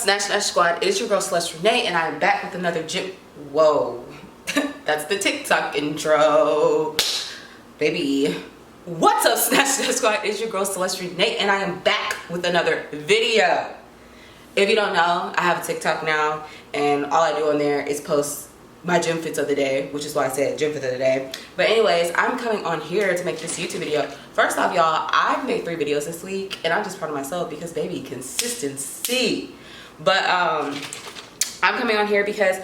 Snatch Squad? It is your girl Celeste Renee, and I'm back with another gym. Whoa, that's the TikTok intro, baby. What's up, Snatch Squad? It is your girl Celeste Renee, and I am back with another video. If you don't know, I have a TikTok now, and all I do on there is post my gym fits of the day, which is why I said gym fits of the day. But anyways, I'm coming on here to make this YouTube video. First off, y'all, I've made 3 videos this week, and I'm just proud of myself because, baby, consistency. But I'm coming on here because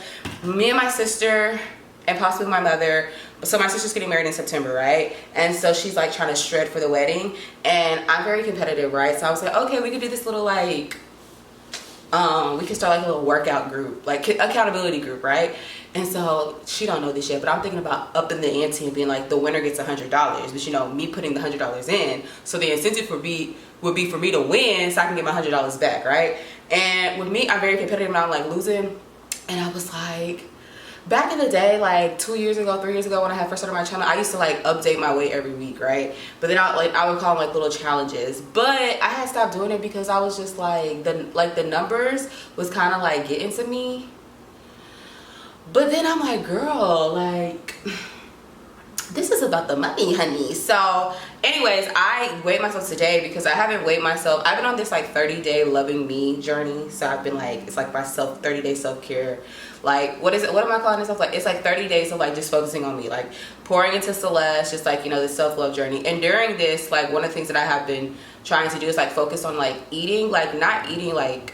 me and my sister and possibly my mother, so my sister's getting married in September, right? And so she's like trying to shred for the wedding, and I'm very competitive, right? So I was like, okay, we could do this little like we can start like a little workout group, like accountability group, right? And so she don't know this yet, but I'm thinking about upping the ante and being like, the winner gets $100, but you know, me putting the $100 in, so the incentive would be for me to win, so I can get my $100 back, right? And with me, I'm very competitive, and I'm like losing, and I was like, back in the day, like 2 years ago, 3 years ago, when I had first started my channel, I used to like update my weight every week, right? But then I would call them like little challenges. But I had stopped doing it because I was just like the numbers was kind of like getting to me. But then I'm like, girl, like this is about the money, honey. So anyways, I weighed myself today because I haven't weighed myself. I've been on this like 30-day loving me journey. So I've been like, it's like my 30-day self-care. Like, what is it? What am I calling myself? Like, it's like 30 days of like just focusing on me, like pouring into Celeste, just like, you know, this self-love journey. And during this, like, one of the things that I have been trying to do is like focus on like eating, like not eating like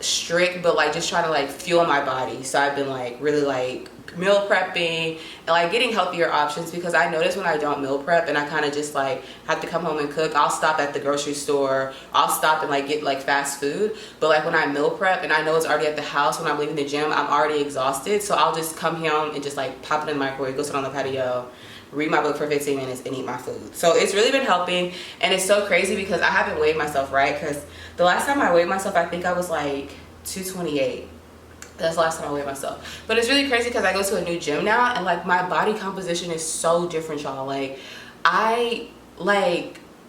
strict, but like just trying to like fuel my body. So I've been like really like meal prepping and like getting healthier options, because I notice when I don't meal prep and I kind of just like have to come home and cook, I'll stop at the grocery store, I'll stop and like get like fast food. But like when I meal prep and I know it's already at the house, when I'm leaving the gym, I'm already exhausted, so I'll just come home and just like pop it in the microwave, go sit on the patio, read my book for 15 minutes and eat my food. So it's really been helping. And it's so crazy because I haven't weighed myself, right? Because the last time I weighed myself, I think I was like 228. That's the last time I weighed myself. But it's really crazy because I go to a new gym now, and like my body composition is so different, y'all. Like and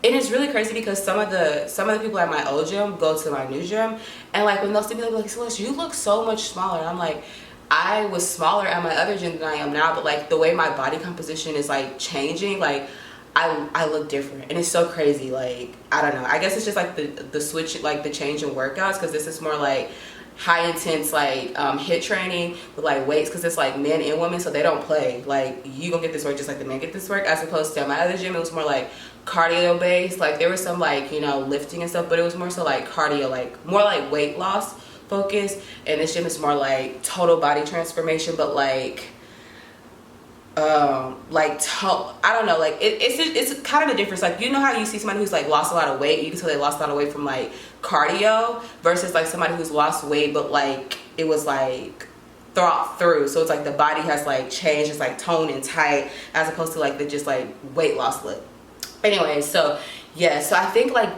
it's really crazy because some of the people at my old gym go to my new gym, and like when they'll see me, they'll be like, Celeste, you look so much smaller. And I'm like, I was smaller at my other gym than I am now, but like the way my body composition is like changing, like I look different, and it's so crazy. Like, I don't know, I guess it's just like the switch, like the change in workouts, because this is more like high intense like HIIT training with like weights, because it's like men and women, so they don't play. Like, you gonna get this work just like the men get this work, as opposed to my other gym, it was more like cardio based. Like there was some like, you know, lifting and stuff, but it was more so like cardio, like more like weight loss focus. And this gym is more like total body transformation, but like I don't know, like it's kind of a difference. Like, you know how you see somebody who's like lost a lot of weight, you can tell they lost a lot of weight from like cardio, versus like somebody who's lost weight but like it was like thought through, so it's like the body has like changed, it's like toned and tight, as opposed to like the just like weight loss look. Anyway, so yeah, so I think like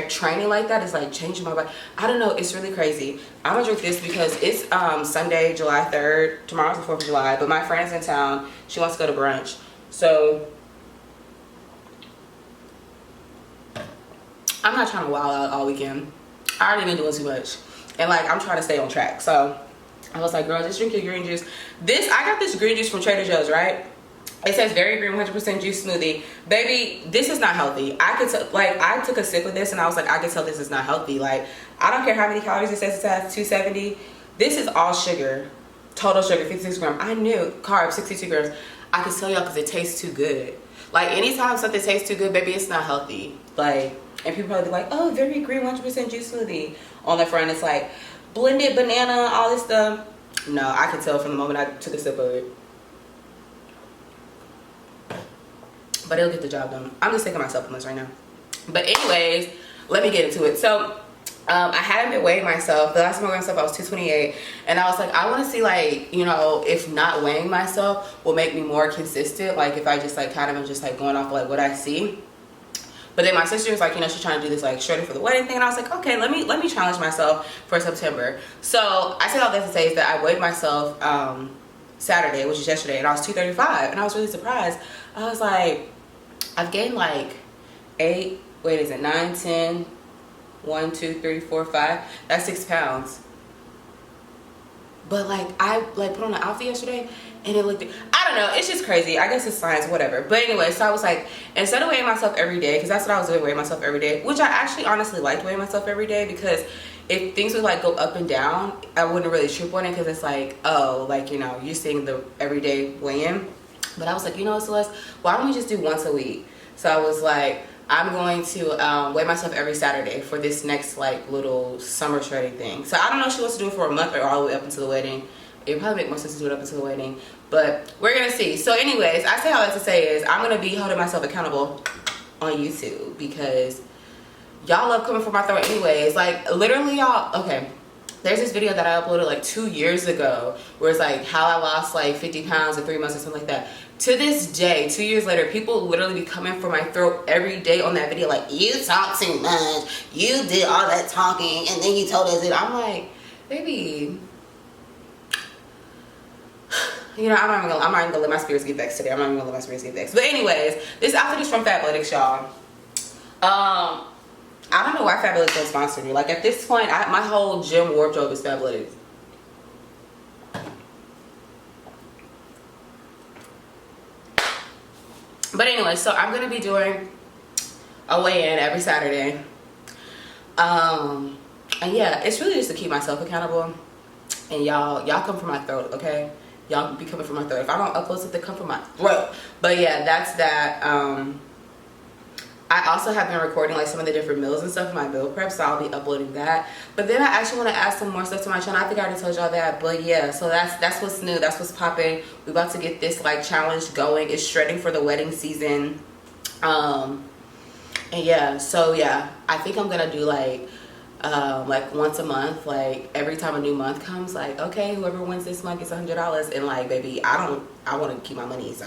training like that is like changing my body. I don't know, it's really crazy. I'm gonna drink this because it's Sunday, July 3rd. Tomorrow's the 4th of July, but my friend's in town. She wants to go to brunch. So I'm not trying to wild out all weekend. I already been doing too much. And like, I'm trying to stay on track. So I was like, girl, just drink your green juice. I got this green juice from Trader Joe's, right? It says very green 100% juice smoothie. Baby, this is not healthy. I could tell, like, I took a sip of this and I was like, I could tell this is not healthy. Like, I don't care how many calories it says it has, 270. This is all sugar, total sugar, 56 grams. I knew carbs, 62 grams. I could tell y'all because it tastes too good. Like, anytime something tastes too good, baby, it's not healthy. Like, and people probably be like, oh, very green 100% juice smoothie. On the front, it's like blended banana, all this stuff. No, I could tell from the moment I took a sip of it. But it'll get the job done. I'm just taking my supplements right now. But anyways, let me get into it. So I hadn't been weighing myself. The last time I weighed myself, I was 228, and I was like, I want to see, like, you know, if not weighing myself will make me more consistent, like if I just like kind of am just like going off like what I see. But then my sister was like, you know, she's trying to do this like shredding for the wedding thing, and I was like, okay, let me challenge myself for September. So I said all that to say is that I weighed myself Saturday, which is yesterday, and I was 235, and I was really surprised. I was like, I've gained like 9, 10, 1, 2, 3, 4, 5. That's 6 pounds. But like I like put on an outfit yesterday and it looked, I don't know, it's just crazy. I guess it's science, whatever. But anyway, so I was like, instead of weighing myself every day, because that's what I was doing, weighing myself every day, which I actually honestly liked weighing myself every day, because if things would like go up and down, I wouldn't really trip on it, because it's like, oh, like, you know, you're seeing the everyday weigh-in. But I was like, you know what, Celeste, why don't we just do once a week? So I was like, I'm going to weigh myself every Saturday for this next like little summer shredding thing. So I don't know if she wants to do it for a month or all the way up until the wedding. It would probably make more sense to do it up until the wedding, but we're gonna see. So anyways, I say all that to say is I'm gonna be holding myself accountable on YouTube, because y'all love coming for my throat anyways. Like literally, y'all, okay, there's this video that I uploaded like 2 years ago where it's like how I lost like 50 pounds in 3 months or something like that. To this day, 2 years later, people literally be coming for my throat every day on that video like, you talk too much, you did all that talking and then you told us it. I'm like, baby, you know, I'm not even gonna let my spirits get vexed today. I'm not even gonna let my spirits get vexed. But anyways, this outfit is from Fabletics, y'all. I don't know why Fabletics don't sponsor me. Like at this point, my whole gym wardrobe is Fabletics. But anyway, so I'm gonna be doing a weigh-in every Saturday. And yeah, it's really just to keep myself accountable. And y'all come for my throat, okay? Y'all be coming for my throat. If I don't upload something, come for my throat. But yeah, that's that. I also have been recording like some of the different meals and stuff in my meal prep, so I'll be uploading that. But then I actually want to add some more stuff to my channel. I think I already told y'all that, but yeah, so that's what's new, that's what's popping. We're about to get this like challenge going. It's shredding for the wedding season. And yeah, so yeah, I think I'm gonna do like once a month, like every time a new month comes, like, okay, whoever wins this month gets $100. And like, baby, I want to keep my money, so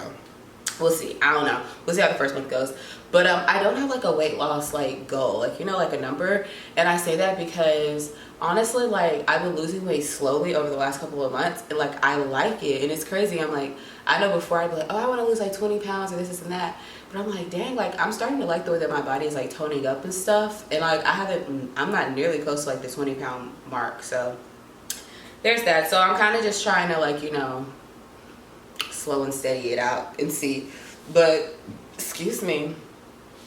we'll see. I don't know, we'll see how the first month goes. But I don't have like a weight loss like goal, like, you know, like a number. And I say that because honestly, like, I've been losing weight slowly over the last couple of months, and like I like it. And it's crazy, I'm like, I know before I'd be like, oh, I want to lose like 20 pounds or this and that, but I'm like, dang, like I'm starting to like the way that my body is like toning up and stuff. And like I'm not nearly close to like the 20-pound mark. So there's that. So I'm kind of just trying to, like, you know, slow and steady it out and see. But excuse me,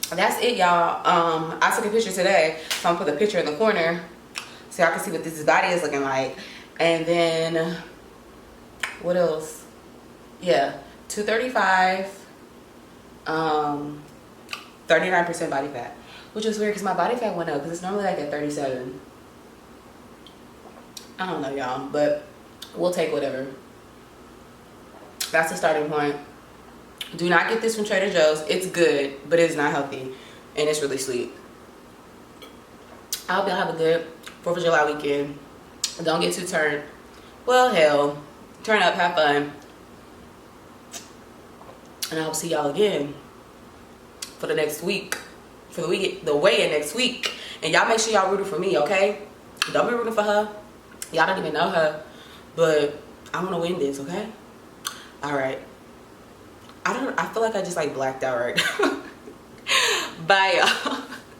that's it, y'all. I took a picture today, so I'm gonna put the picture in the corner so y'all can see what this body is looking like. And then what else? Yeah, 235, 39% body fat, which is weird because my body fat went up, because it's normally like at 37. I don't know, y'all, but we'll take whatever. That's the starting point. Do not get this from Trader Joe's. It's good, but it's not healthy, and it's really sweet. I hope y'all have a good 4th of July weekend. Don't get too turned. Well, hell, turn up, have fun. And I'll see y'all again for the next week, for the weigh-in next week. And y'all make sure y'all rooting for me, okay? Don't be rooting for her. Y'all don't even know her, but I want to win this, okay? All right. I feel like I just like blacked out right now. Bye, y'all.